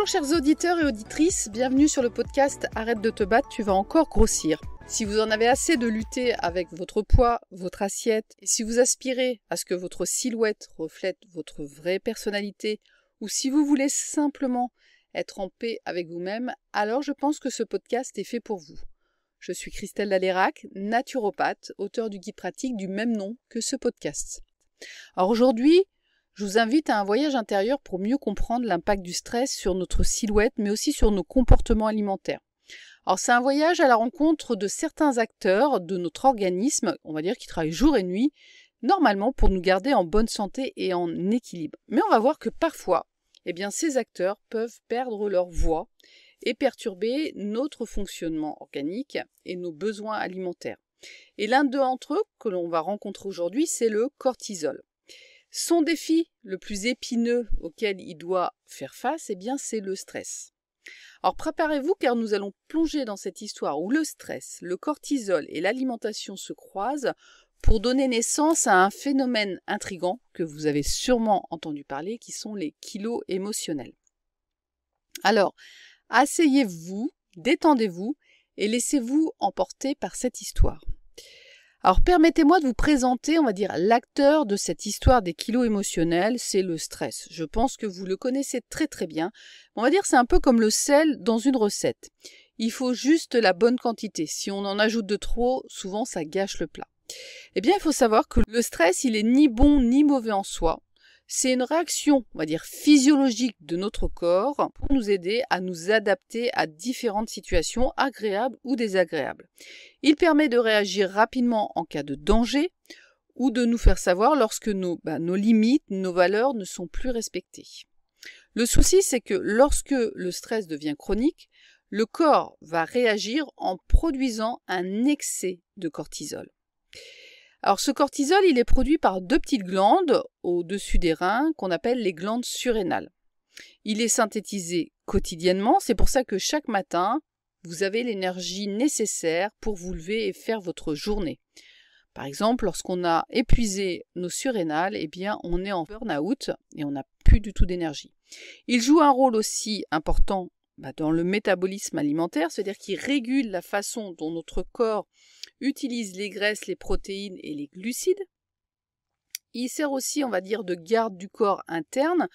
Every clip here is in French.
Bonjour chers auditeurs et auditrices, bienvenue sur le podcast Arrête de te battre, tu vas encore grossir. Si vous en avez assez de lutter avec votre poids, votre assiette, et si vous aspirez à ce que votre silhouette reflète votre vraie personnalité, ou si vous voulez simplement être en paix avec vous-même, alors je pense que ce podcast est fait pour vous. Je suis Christelle Dalérac, naturopathe, auteure du guide pratique du même nom que ce podcast. Alors aujourd'hui, je vous invite à un voyage intérieur pour mieux comprendre l'impact du stress sur notre silhouette, mais aussi sur nos comportements alimentaires. Alors c'est un voyage à la rencontre de certains acteurs de notre organisme, on va dire qui travaillent jour et nuit, normalement pour nous garder en bonne santé et en équilibre. Mais on va voir que parfois, ces acteurs peuvent perdre leur voix et perturber notre fonctionnement organique et nos besoins alimentaires. Et l'un d'entre eux que l'on va rencontrer aujourd'hui, c'est le cortisol. Son défi le plus épineux auquel il doit faire face, c'est le stress. Alors préparez-vous car nous allons plonger dans cette histoire où le stress, le cortisol et l'alimentation se croisent pour donner naissance à un phénomène intrigant que vous avez sûrement entendu parler, qui sont les kilos émotionnels. Alors, asseyez-vous, détendez-vous et laissez-vous emporter par cette histoire. Alors permettez-moi de vous présenter, l'acteur de cette histoire des kilos émotionnels, c'est le stress. Je pense que vous le connaissez très très bien. C'est un peu comme le sel dans une recette. Il faut juste la bonne quantité. Si on en ajoute de trop, souvent ça gâche le plat. Il faut savoir que le stress, il est ni bon ni mauvais en soi. C'est une réaction, physiologique de notre corps pour nous aider à nous adapter à différentes situations agréables ou désagréables. Il permet de réagir rapidement en cas de danger ou de nous faire savoir lorsque nos limites, nos valeurs ne sont plus respectées. Le souci, c'est que lorsque le stress devient chronique, le corps va réagir en produisant un excès de cortisol. Alors ce cortisol, il est produit par deux petites glandes au-dessus des reins qu'on appelle les glandes surrénales. Il est synthétisé quotidiennement, c'est pour ça que chaque matin, vous avez l'énergie nécessaire pour vous lever et faire votre journée. Par exemple, lorsqu'on a épuisé nos surrénales, on est en burn-out et on n'a plus du tout d'énergie. Il joue un rôle aussi important dans le métabolisme alimentaire, c'est-à-dire qu'il régule la façon dont notre corps utilise les graisses, les protéines et les glucides. Il sert aussi, de garde du corps interne,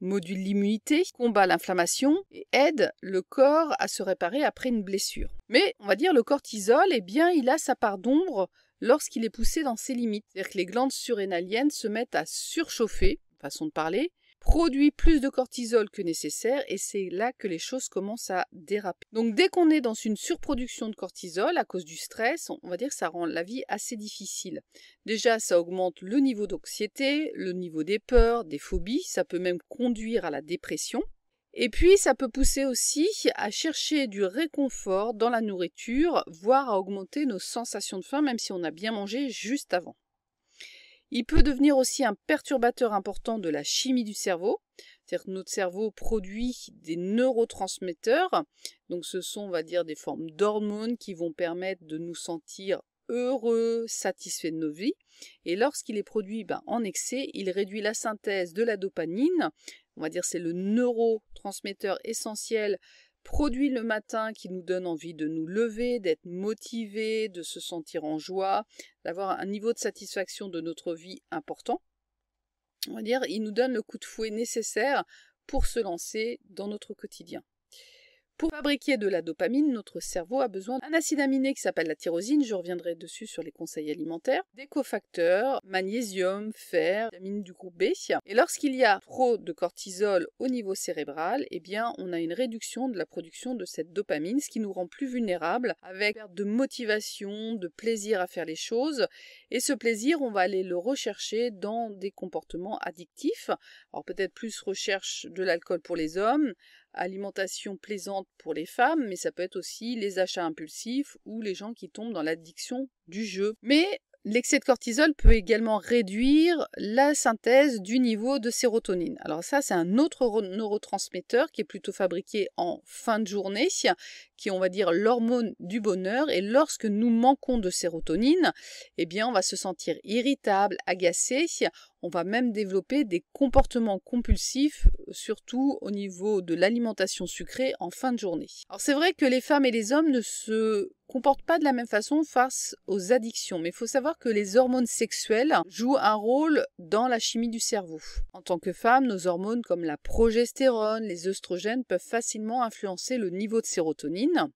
module l'immunité, combat l'inflammation et aide le corps à se réparer après une blessure. Mais, le cortisol, il a sa part d'ombre lorsqu'il est poussé dans ses limites. C'est-à-dire que les glandes surrénaliennes se mettent à surchauffer, façon de parler, produit plus de cortisol que nécessaire et c'est là que les choses commencent à déraper. Donc dès qu'on est dans une surproduction de cortisol à cause du stress, on va dire que ça rend la vie assez difficile. Déjà, ça augmente le niveau d'anxiété, le niveau des peurs, des phobies, ça peut même conduire à la dépression. Et puis ça peut pousser aussi à chercher du réconfort dans la nourriture, voire à augmenter nos sensations de faim même si on a bien mangé juste avant. Il peut devenir aussi un perturbateur important de la chimie du cerveau, c'est-à-dire que notre cerveau produit des neurotransmetteurs, donc ce sont, des formes d'hormones qui vont permettre de nous sentir heureux, satisfaits de nos vies, et lorsqu'il est produit en excès, il réduit la synthèse de la dopamine, c'est le neurotransmetteur essentiel produit le matin qui nous donne envie de nous lever, d'être motivé, de se sentir en joie, d'avoir un niveau de satisfaction de notre vie important. Il nous donne le coup de fouet nécessaire pour se lancer dans notre quotidien. Pour fabriquer de la dopamine, notre cerveau a besoin d'un acide aminé qui s'appelle la tyrosine, je reviendrai dessus sur les conseils alimentaires, des cofacteurs, magnésium, fer, vitamines du groupe B. Et lorsqu'il y a trop de cortisol au niveau cérébral, on a une réduction de la production de cette dopamine, ce qui nous rend plus vulnérables, avec perte de motivation, de plaisir à faire les choses. Et ce plaisir, on va aller le rechercher dans des comportements addictifs. Alors peut-être plus recherche de l'alcool pour les hommes, alimentation plaisante pour les femmes, mais ça peut être aussi les achats impulsifs ou les gens qui tombent dans l'addiction du jeu. Mais l'excès de cortisol peut également réduire la synthèse du niveau de sérotonine. Alors ça, c'est un autre neurotransmetteur qui est plutôt fabriqué en fin de journée, qui est, on va dire, l'hormone du bonheur. Et lorsque nous manquons de sérotonine, on va se sentir irritable, agacé. On va même développer des comportements compulsifs, surtout au niveau de l'alimentation sucrée en fin de journée. Alors c'est vrai que les femmes et les hommes ne se comportent pas de la même façon face aux addictions, mais il faut savoir que les hormones sexuelles jouent un rôle dans la chimie du cerveau. En tant que femme, nos hormones comme la progestérone, les œstrogènes peuvent facilement influencer le niveau de sérotonine.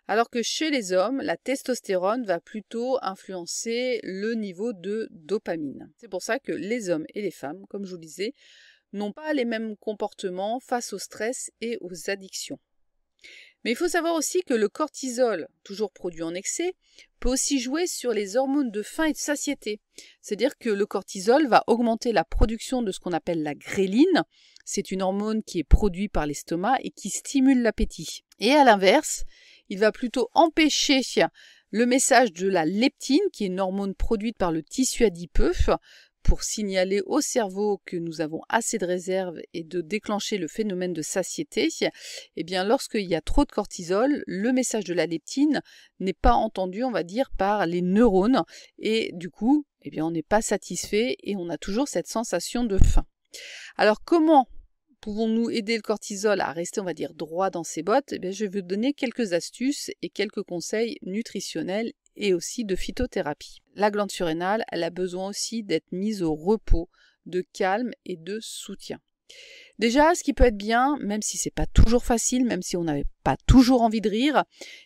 Alors que chez les hommes, la testostérone va plutôt influencer le niveau de dopamine. C'est pour ça que les hommes et les femmes, comme je vous le disais, n'ont pas les mêmes comportements face au stress et aux addictions. Mais il faut savoir aussi que le cortisol, toujours produit en excès, peut aussi jouer sur les hormones de faim et de satiété. C'est-à-dire que le cortisol va augmenter la production de ce qu'on appelle la gréline. C'est une hormone qui est produite par l'estomac et qui stimule l'appétit. Et à l'inverse, il va plutôt empêcher le message de la leptine, qui est une hormone produite par le tissu adipeux, pour signaler au cerveau que nous avons assez de réserves et de déclencher le phénomène de satiété. Eh bien, lorsqu'il y a trop de cortisol, le message de la leptine n'est pas entendu, on va dire, par les neurones. Et du coup, eh bien, on n'est pas satisfait et on a toujours cette sensation de faim. Alors, comment pouvons-nous aider le cortisol à rester, on va dire, droit dans ses bottes? Eh bien, je vais vous donner quelques astuces et quelques conseils nutritionnels et aussi de phytothérapie. La glande surrénale, elle a besoin aussi d'être mise au repos, de calme et de soutien. Déjà, ce qui peut être bien, même si c'est pas toujours facile, même si on n'avait pas toujours envie de rire,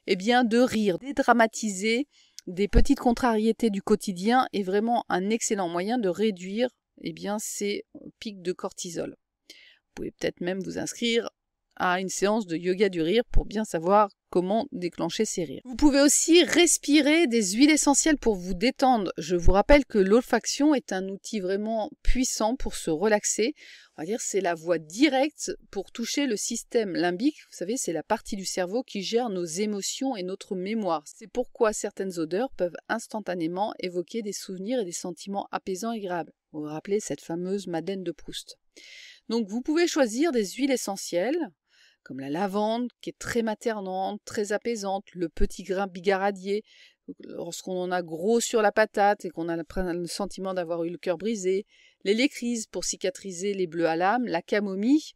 eh bien de rire, dédramatiser des petites contrariétés du quotidien est vraiment un excellent moyen de réduire eh bien, ces pics de cortisol. Vous pouvez peut-être même vous inscrire à une séance de yoga du rire pour bien savoir comment déclencher ces rires. Vous pouvez aussi respirer des huiles essentielles pour vous détendre. Je vous rappelle que l'olfaction est un outil vraiment puissant pour se relaxer. On va dire c'est la voie directe pour toucher le système limbique. Vous savez, c'est la partie du cerveau qui gère nos émotions et notre mémoire. C'est pourquoi certaines odeurs peuvent instantanément évoquer des souvenirs et des sentiments apaisants et agréables. Vous vous rappelez cette fameuse Madeleine de Proust. Donc vous pouvez choisir des huiles essentielles, comme la lavande, qui est très maternante, très apaisante, le petit grain bigaradier, lorsqu'on en a gros sur la patate et qu'on a le sentiment d'avoir eu le cœur brisé, l'hélicryse pour cicatriser les bleus à l'âme, la camomille.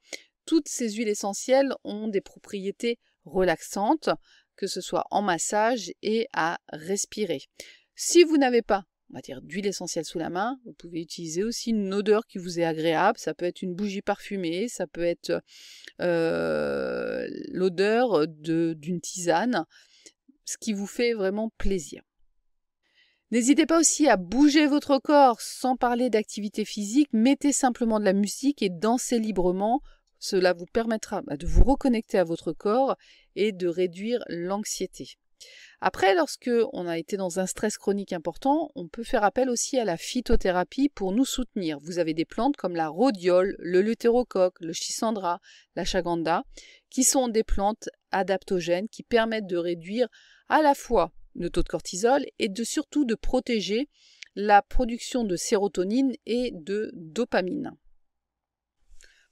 Toutes ces huiles essentielles ont des propriétés relaxantes, que ce soit en massage et à respirer. Si vous n'avez pas, on va dire, d'huile essentielle sous la main, vous pouvez utiliser aussi une odeur qui vous est agréable. Ça peut être une bougie parfumée, ça peut être l'odeur d'une tisane, ce qui vous fait vraiment plaisir. N'hésitez pas aussi à bouger votre corps sans parler d'activité physique. Mettez simplement de la musique et dansez librement. Cela vous permettra de vous reconnecter à votre corps et de réduire l'anxiété. Après, lorsque on a été dans un stress chronique important, on peut faire appel aussi à la phytothérapie pour nous soutenir. Vous avez des plantes comme la rhodiole, le lutérocoque, le schisandra, l'ashwagandha, qui sont des plantes adaptogènes qui permettent de réduire à la fois le taux de cortisol et surtout de protéger la production de sérotonine et de dopamine.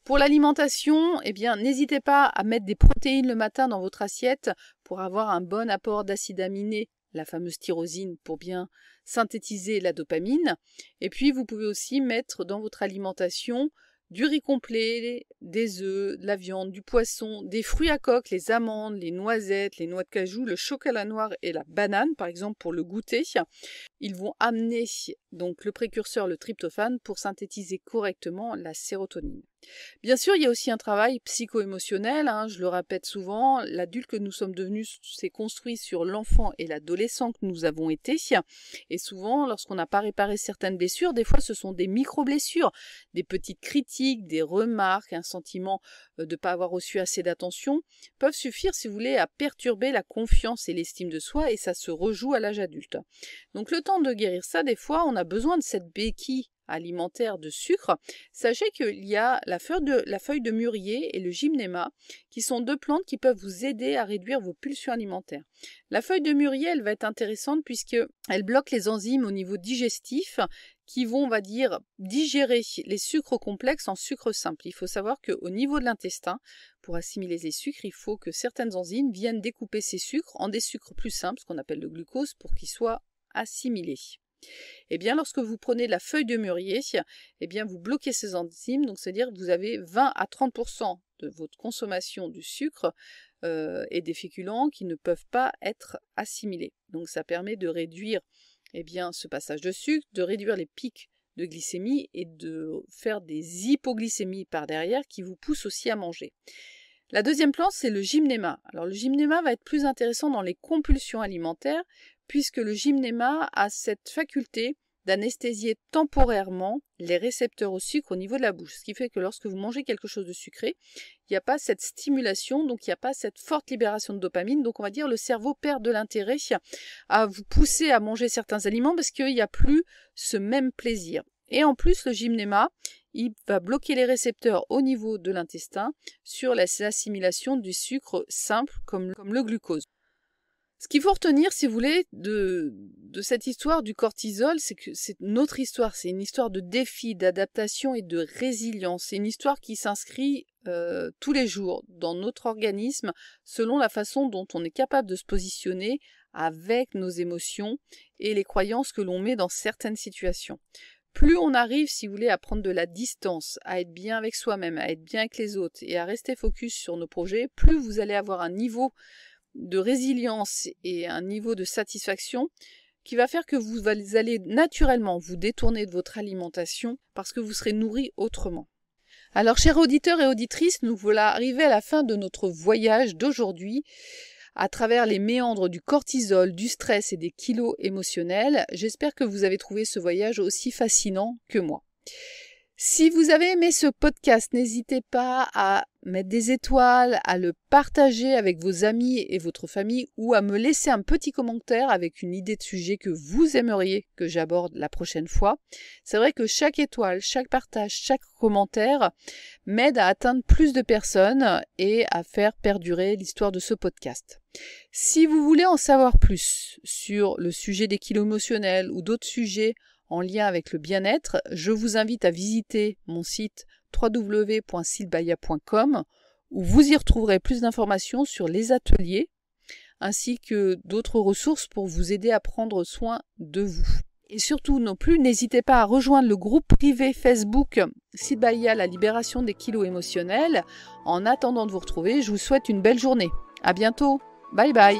Pour l'alimentation, eh bien, n'hésitez pas à mettre des protéines le matin dans votre assiette pour avoir un bon apport d'acides aminés, la fameuse tyrosine, pour bien synthétiser la dopamine. Et puis, vous pouvez aussi mettre dans votre alimentation du riz complet, des œufs, de la viande, du poisson, des fruits à coque, les amandes, les noisettes, les noix de cajou, le chocolat noir et la banane, par exemple, pour le goûter. Ils vont amener donc le précurseur, le tryptophane, pour synthétiser correctement la sérotonine. Bien sûr, il y a aussi un travail psycho-émotionnel, je le répète souvent, l'adulte que nous sommes devenus s'est construit sur l'enfant et l'adolescent que nous avons été, et souvent, lorsqu'on n'a pas réparé certaines blessures, des fois ce sont des micro-blessures, des petites critiques, des remarques, un sentiment de ne pas avoir reçu assez d'attention, peuvent suffire, si vous voulez, à perturber la confiance et l'estime de soi, et ça se rejoue à l'âge adulte. Donc le temps de guérir ça, des fois, on a besoin de cette béquille alimentaire de sucre. Sachez qu'il y a la feuille de mûrier et le gymnéma qui sont deux plantes qui peuvent vous aider à réduire vos pulsions alimentaires. La feuille de mûrier, elle va être intéressante puisqu'elle bloque les enzymes au niveau digestif qui vont, on va dire, digérer les sucres complexes en sucre simple. Il faut savoir qu'au niveau de l'intestin, pour assimiler les sucres, il faut que certaines enzymes viennent découper ces sucres en des sucres plus simples, ce qu'on appelle le glucose, pour qu'ils soient assimilés. Eh bien, lorsque vous prenez la feuille de mûrier, eh bien, vous bloquez ces enzymes, donc c'est-à-dire que vous avez 20 à 30% de votre consommation du sucre et des féculents qui ne peuvent pas être assimilés. Donc ça permet de réduire eh bien, ce passage de sucre, de réduire les pics de glycémie et de faire des hypoglycémies par derrière qui vous poussent aussi à manger. La deuxième plante, c'est le gymnéma. Alors le gymnéma va être plus intéressant dans les compulsions alimentaires puisque le gymnéma a cette faculté d'anesthésier temporairement les récepteurs au sucre au niveau de la bouche. Ce qui fait que lorsque vous mangez quelque chose de sucré, il n'y a pas cette stimulation, donc il n'y a pas cette forte libération de dopamine. Donc on va dire le cerveau perd de l'intérêt à vous pousser à manger certains aliments parce qu'il n'y a plus ce même plaisir. Et en plus, le gymnéma, il va bloquer les récepteurs au niveau de l'intestin sur l'assimilation du sucre simple comme le glucose. Ce qu'il faut retenir, si vous voulez, de cette histoire du cortisol, c'est que c'est notre histoire, c'est une histoire de défi, d'adaptation et de résilience. C'est une histoire qui s'inscrit tous les jours dans notre organisme selon la façon dont on est capable de se positionner avec nos émotions et les croyances que l'on met dans certaines situations. Plus on arrive, si vous voulez, à prendre de la distance, à être bien avec soi-même, à être bien avec les autres et à rester focus sur nos projets, plus vous allez avoir un niveau de résilience et un niveau de satisfaction qui va faire que vous allez naturellement vous détourner de votre alimentation parce que vous serez nourri autrement. Alors, chers auditeurs et auditrices, nous voilà arrivés à la fin de notre voyage d'aujourd'hui à travers les méandres du cortisol, du stress et des kilos émotionnels. J'espère que vous avez trouvé ce voyage aussi fascinant que moi. Si vous avez aimé ce podcast, n'hésitez pas à mettre des étoiles, à le partager avec vos amis et votre famille ou à me laisser un petit commentaire avec une idée de sujet que vous aimeriez que j'aborde la prochaine fois. C'est vrai que chaque étoile, chaque partage, chaque commentaire m'aide à atteindre plus de personnes et à faire perdurer l'histoire de ce podcast. Si vous voulez en savoir plus sur le sujet des kilos émotionnels ou d'autres sujets en lien avec le bien-être, je vous invite à visiter mon site www.silbaya.com où vous y retrouverez plus d'informations sur les ateliers ainsi que d'autres ressources pour vous aider à prendre soin de vous. Et surtout non plus, n'hésitez pas à rejoindre le groupe privé Facebook Silbaya, la libération des kilos émotionnels. En attendant de vous retrouver, je vous souhaite une belle journée. À bientôt. Bye bye.